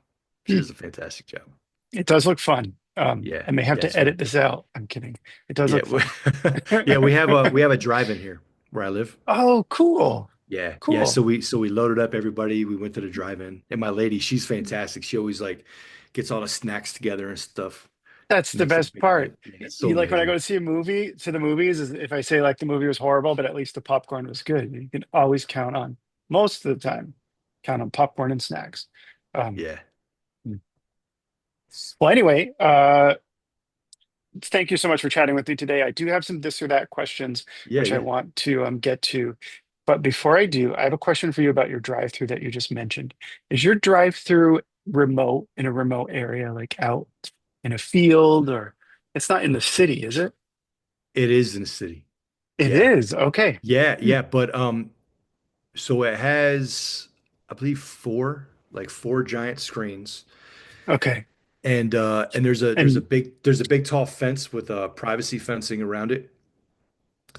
She does a fantastic job. It does look fun. Yeah, I may have yeah, to it's fun. edit this out. I'm kidding. It does Yeah, look fun. yeah, we have a drive-in here where I live. Oh, cool. Yeah, yeah. Cool. So we loaded up everybody. We went to the drive-in, and my lady, she's fantastic. She always like gets all the snacks together and stuff. That's the Makes it best make it part. like yeah, it's so You like when I go amazing. to see a movie to the movies, is if I say like the movie was horrible, but at least the popcorn was good. You can always count on most of the time, count on popcorn and snacks. Um, Yeah, well, anyway, thank you so much for chatting with me today. I do have some this or that questions, yeah, which I yeah. want to get to. But before I do, I have a question for you about your drive-through that you just mentioned. Is your drive-through remote in a remote area, like out in a field, or it's not in the city, is it? It is in the city. It Yeah, is. Okay. yeah, Hmm. yeah. But so it has, I believe, four giant screens, Okay. and And there's a big tall fence with privacy fencing around it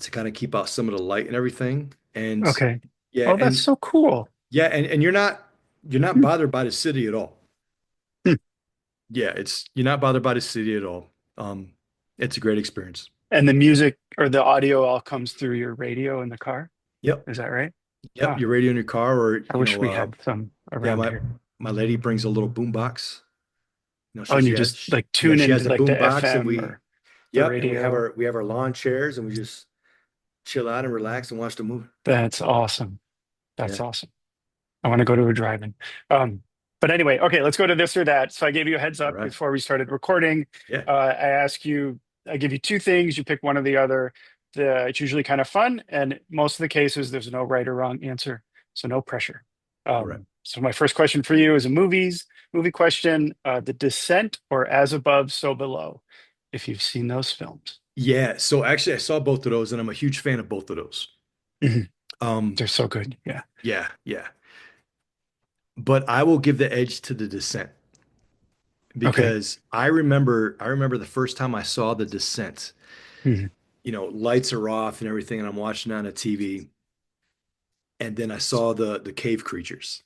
to kind of keep out some of the light and everything. And okay. yeah, Oh, that's so cool. and you're not Hmm. bothered by the city at all. Hmm. Yeah, it's you're not bothered by the city at all. Um, it's a great experience. And the music or the audio all comes through your radio in the car. Yep, Is that right? yep. Huh. Your radio in your car, or I wish we had some yeah, around my here. my lady brings a little boom box. Oh, and you just like Yeah, tune she has into the like the boom box, and FM we or the yep, and we have radio. our lawn chairs, and we just chill out and relax and watch the movie. That's awesome. That's Yeah. awesome. I want to go to a drive-in. Um, but anyway, okay, let's go to this or that. So I gave you a heads All up right. before we started recording. Yeah. I give you two things, you pick one or the other. It's usually kind of fun, and most of the cases, there's no right or wrong answer, so no pressure. All right. So my first question for you is a movie question, The Descent or As Above, So Below, if you've seen those films. Yeah. So actually, I saw both of those, and I'm a huge fan of both of those. Mhm. Um, They're so good. Yeah. yeah, yeah. But I will give the edge to The Descent Okay. because I remember the first time I saw The Descent. Mhm. Lights are off and everything, and I'm watching on a TV, and then I saw the cave creatures.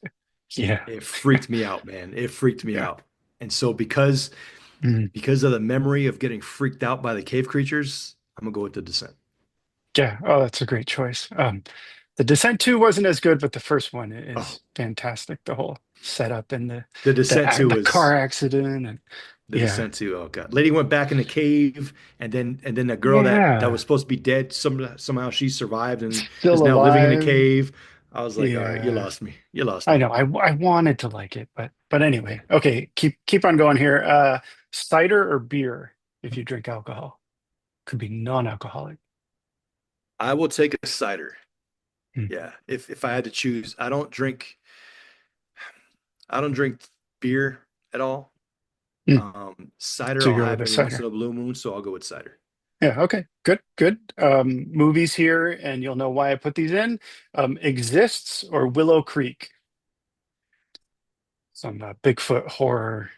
Yeah. It freaked me out, man. It freaked me Yeah. out. And so Mhm. because of the memory of getting freaked out by the cave creatures, I'm gonna go with The Descent. Yeah. Oh, that's a great choice. The Descent 2 wasn't as good, but the first one Oh, is fantastic. The whole setup and The Descent 2 the car is accident and The yeah. Descent 2. Oh God. Lady went back in the cave, and then the girl that Yeah. was supposed to be dead, somehow she survived and is Still now living in the alive. cave. I was like, all right, you Yeah. lost me. You lost I me. know. I wanted to like it, but anyway. Okay, keep on going here. Cider or beer if you drink alcohol. Could be non-alcoholic. I will take a cider. Hmm. Yeah. If I had to choose, I don't drink beer at all. Hmm. Cider So I'll you go with have a every once cider. in a blue moon, so I'll go with cider. Yeah, okay. Good. Movies here, and you'll know why I put these in. Exists or Willow Creek. Some Bigfoot horror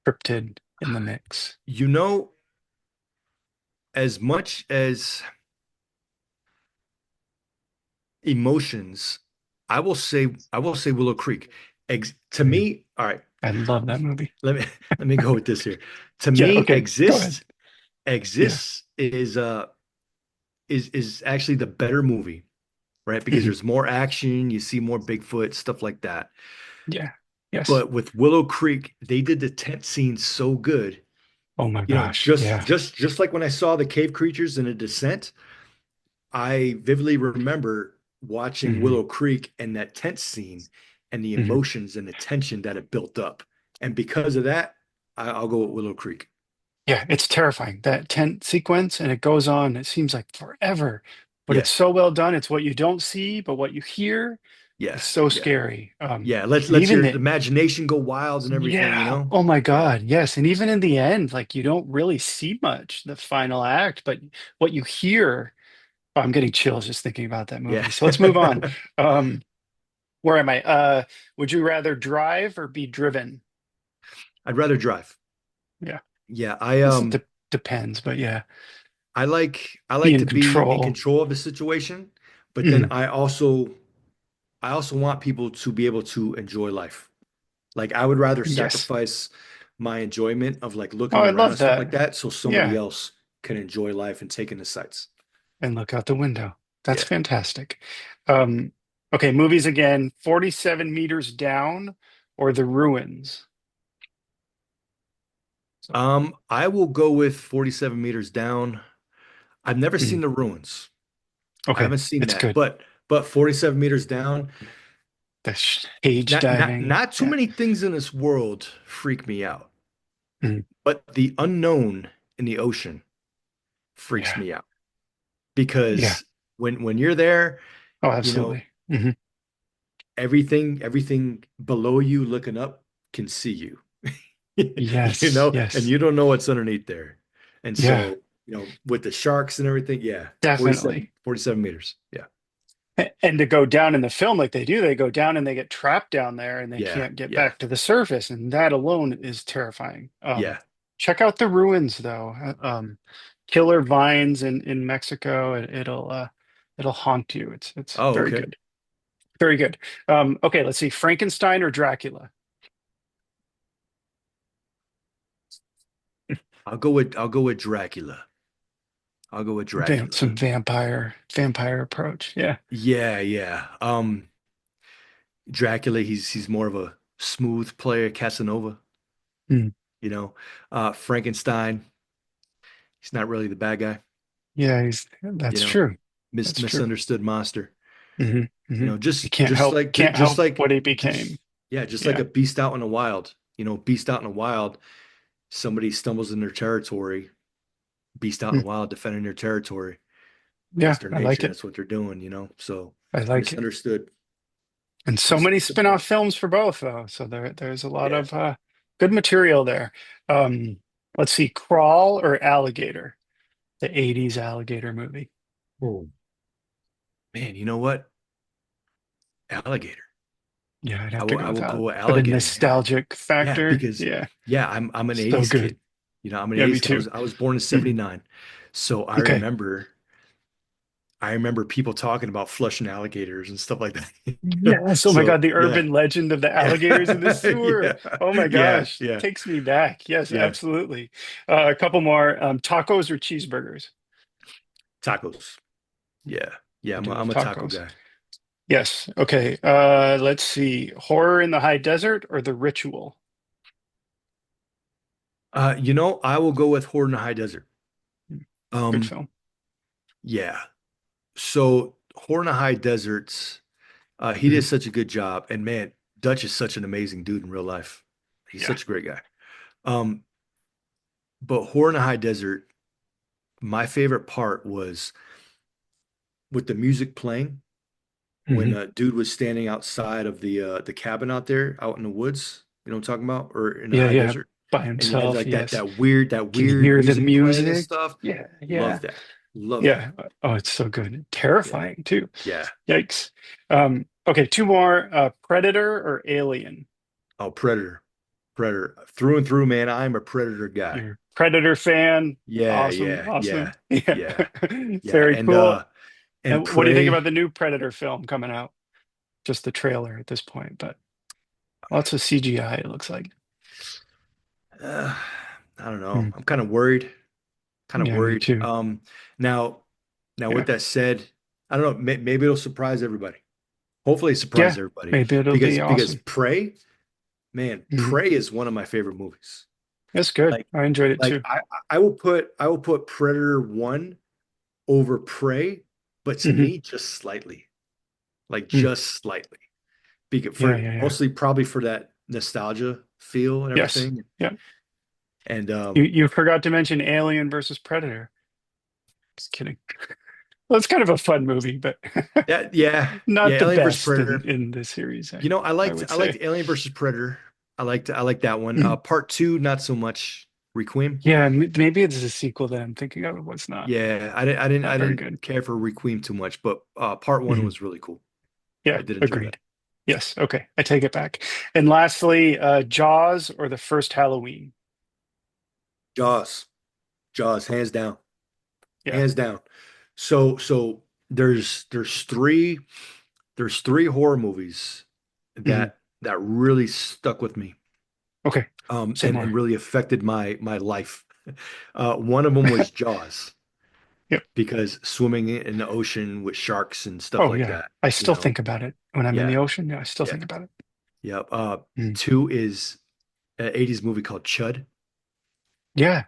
cryptid in the mix. You know, as much as emotions, I will say Willow Creek. To Mhm. me, all right, I love that movie. let me let me go with this here. To Yeah, me, okay, go ahead. Yeah. exists is actually the better movie, right? Because Mhm. there's more action, you see more Bigfoot, stuff like that. Yeah. Yes. But with Willow Creek, they did the tent scene so good. Oh my gosh. Just Yeah. just like when I saw the cave creatures in a descent, I vividly remember watching Mhm. Willow Creek and that tent scene and the Mhm. emotions and the tension that it built up. And because of that, I'll go with Willow Creek. Yeah, it's terrifying. That tent sequence, and it goes on, it seems like forever, but Yeah. it's so well done. It's what you don't see, but what you hear. Yeah. It's so Yeah. scary. Yeah. Let And even your the imagination go wild and everything, you yeah, know? oh my God, yes. And even in the end, like you don't really see much, the final act, but what you hear, oh, I'm getting chills just thinking about that Yeah. movie. So let's move on. Um, where am I? Would you rather drive or be driven? I'd rather drive. Yeah, Yeah. this depends, but yeah, I be like in to be in control. control of the situation, but then Mm, I also want people to be able to enjoy life. Like I would rather yes. sacrifice my enjoyment of like Oh, looking I around love and stuff that. like that so somebody Yeah, else can enjoy life and take in the sights. and look out the window. That's Yeah. fantastic. Um, okay, movies again. 47 meters down or the ruins. So, I will go with 47 meters down. I've never seen mm, the ruins. I okay, haven't seen it's that, good. but 47 meters down, The cage diving. not too Yeah. many things in this world freak me out, Mm, but the unknown in the ocean freaks yeah. me out Yeah. because when you're there, Oh, you know, absolutely. everything below you looking up can see you. You Yes. know, and Yes. you don't know what's underneath there. And Yeah. so, with the sharks and everything, yeah, Definitely. 47 meters. Yeah. And to go down in the film like they do, they go down and they get trapped down there and they Yeah. can't get Yeah. back to the surface, and that alone is terrifying. Yeah. Check out the ruins though. Killer vines in Mexico. It'll haunt you. It's Oh, very okay. good. Very good. Okay, let's see. Frankenstein or Dracula? I'll go with Dracula. I'll go with Dracula. Some vampire approach. Yeah. Yeah, yeah. Dracula, he's more of a smooth player, Casanova, Mm. you know. Frankenstein, he's not really the bad guy, Yeah, you that's know. true. That's true. Misunderstood monster. Hmm. Hmm. He can't Just help like what he just became. yeah, just like Yeah. a beast out in the wild. Beast out in the wild, somebody stumbles in their territory, beast out in Mm. the wild defending their territory. That's Yeah, their I like nature. it. That's what they're doing, So I like it. misunderstood. And so many Misunderstood spin-off monster. films for both, though. So there's a lot Yeah. of good material there. Um, let's see, Crawl or Alligator, the 80s alligator movie. Oh, man, you know what? Alligator. Yeah, I'd have to go I with will go that with for the alligator, man. nostalgic Yeah, factor. because Yeah, yeah, I'm an so 80s good. kid. I'm an Yeah, me 80s kid. too. I was born in Mhm. 79. So Okay. I remember people talking about flushing alligators and stuff like that. Yes. Oh my So God, the yeah. urban legend of the alligators in the sewer. Yeah. Oh my Yeah. gosh, Yeah. takes me back. Yes, Yeah. absolutely. A couple more. Tacos or cheeseburgers? Tacos. Yeah. Yeah. We'll do with I'm a taco tacos. guy. Yes. Okay. Let's see. Horror in the High Desert or The Ritual? I will go with Horde in the High Desert. Good Um, film. yeah. So Horde in the High Deserts, he did Mhm. such a good job. And man, Dutch is such an amazing dude in real life. He's Yeah. such a great guy. Um, but Horde in the High Desert, my favorite part was with the music playing when Mhm. a dude was standing outside of the cabin out there out in the woods, you know what I'm talking about, or in the Yeah. high Yeah. desert, By and he had himself. like Yes. that Can weird hear the music playing and music. stuff. Yeah. Yeah. Love that. Love that. Yeah. Oh, it's so good. Yeah. Terrifying too. Yeah. Yikes. Okay. Two more. Predator or Alien? Oh, Predator. Predator. Through and through, man. I'm a Predator guy. You're a Predator fan. Yeah, Awesome. yeah, Awesome. yeah, Yeah. yeah, yeah. Very cool. And And what do you think Prey. about the new Predator film coming out? Just the trailer at this point, but lots of CGI, it looks like. Uh, I don't know. Hmm. I'm kind of worried. Kind of Yeah, me worried. too. Now, Yeah. with that said, I don't know. Maybe it'll surprise everybody. Hopefully, it Yeah. surprises everybody Maybe it'll be because awesome. Prey, man, Mhm. Prey is one of my favorite movies. That's good. Like, I enjoyed it like too. I will put Predator 1 over Prey, but to Mhm. me, just slightly, like Mm. just slightly, because Yeah, for yeah, yeah. mostly probably for that nostalgia feel and Yes. everything. Yeah. And You forgot to mention Alien versus Predator. Just kidding. Well, it's kind of a fun movie, but yeah. not the Alien vs best Predator. in the series. You know, I would liked say. Alien versus Predator. I liked that one. Mhm. Part 2, not so much. Requiem. Yeah, maybe it's a sequel that I'm thinking of. It was not Yeah, not I very didn't good. care for Requiem too much, but part 1 Mhm. was really cool. Yeah, I did enjoy agreed. that. Yes. Okay, I take it back. And lastly, Jaws or the first Halloween. Jaws, hands down, Yeah. hands down. So there's three horror movies Mhm. that really stuck with me, Okay. Say and more. really affected my life. One of them was Jaws, Yep. because swimming in the ocean with sharks and stuff Oh like yeah, that, I you still know. think about it when I'm in the Yeah, ocean. Yeah, I still yeah, think about it. yep. Mm. Two is an 80s movie called Chud. Yeah, Yeah.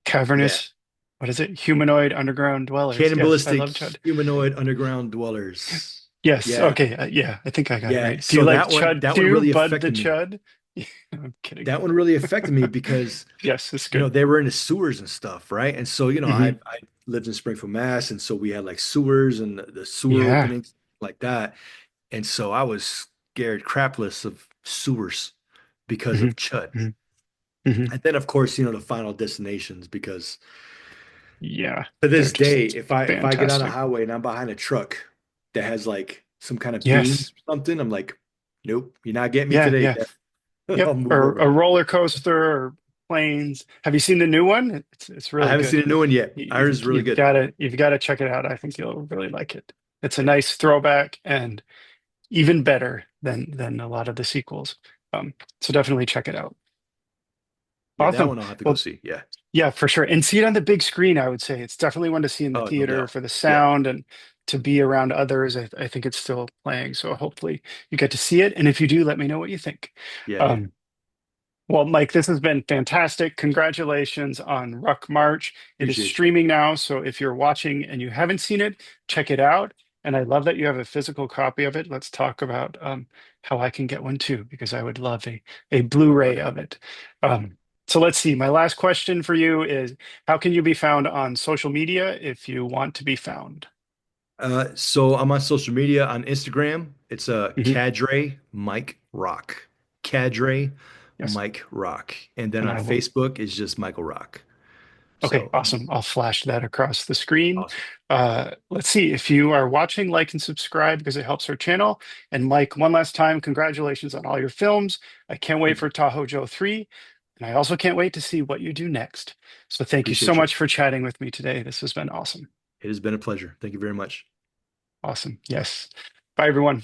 cavernous. What is it? Humanoid underground dwellers. Yes, I Cannibalistic love Chud. humanoid underground dwellers. Yes. Yeah. Okay. Yeah, I think I got it Yeah. right. Do you So like Chud that one too, really Bud the affected me. Chud? I'm kidding. That one really affected me because, Yes, it's good. they were in the sewers and stuff, right? And so, Hmm. I lived in Springfield, Mass, and so we had like sewers and the sewer Yeah. openings like that. And so I was scared crapless of sewers because Hmm. of Chud. Hmm. Hmm. And then of course, the Final Destinations, because Yeah, to they're this day, just if I get on a fantastic. highway and I'm behind a truck that has like some kind of beam Yes. or something, I'm like, nope, you're not getting me Yeah. today, Yeah. Jeff. Yep. I'll move Or over. a roller coaster or planes. Have you seen the new one? It's I really haven't seen good. a new one yet. I heard it's really You've good. got to check it out. I think you'll really like it. It's a nice throwback and even better than a lot of the sequels. So definitely check it out. Yeah, that Awesome. one I'll have to go Well, see. Yeah. yeah, for sure. And see it on the big screen, I would say. It's definitely one to see in the Oh, no theater doubt. for the Yeah. sound and to be around others. I think it's still playing. So hopefully you get to see it. And if you do, let me know what you think. Yeah. Yeah. Um, well, Mike, this has been fantastic. Congratulations on Ruck March. It is Appreciate you. streaming now. So if you're watching and you haven't seen it, check it out. And I love that you have a physical copy of it. Let's talk about how I can get one too, because I would love a Blu-ray of it. So let's see. My last question for you is, how can you be found on social media if you want to be found? So I'm on social media on Instagram. It's Mhm. Cadre Mike Rock. Cadre Yes. Mike Rock. And then And on I will. Facebook is just Michael Rock. Okay, So awesome. I'll flash that across the screen. awesome. Let's see. If you are watching, like and subscribe because it helps our channel. And Mike, one last time, congratulations on all your films. I can't wait Thank you. for Tahoe Joe 3. And I also can't wait to see what you do next. So thank you so Appreciate you. much for chatting with me today. This has been awesome. It has been a pleasure. Thank you very much. Awesome. Yes. Bye, everyone.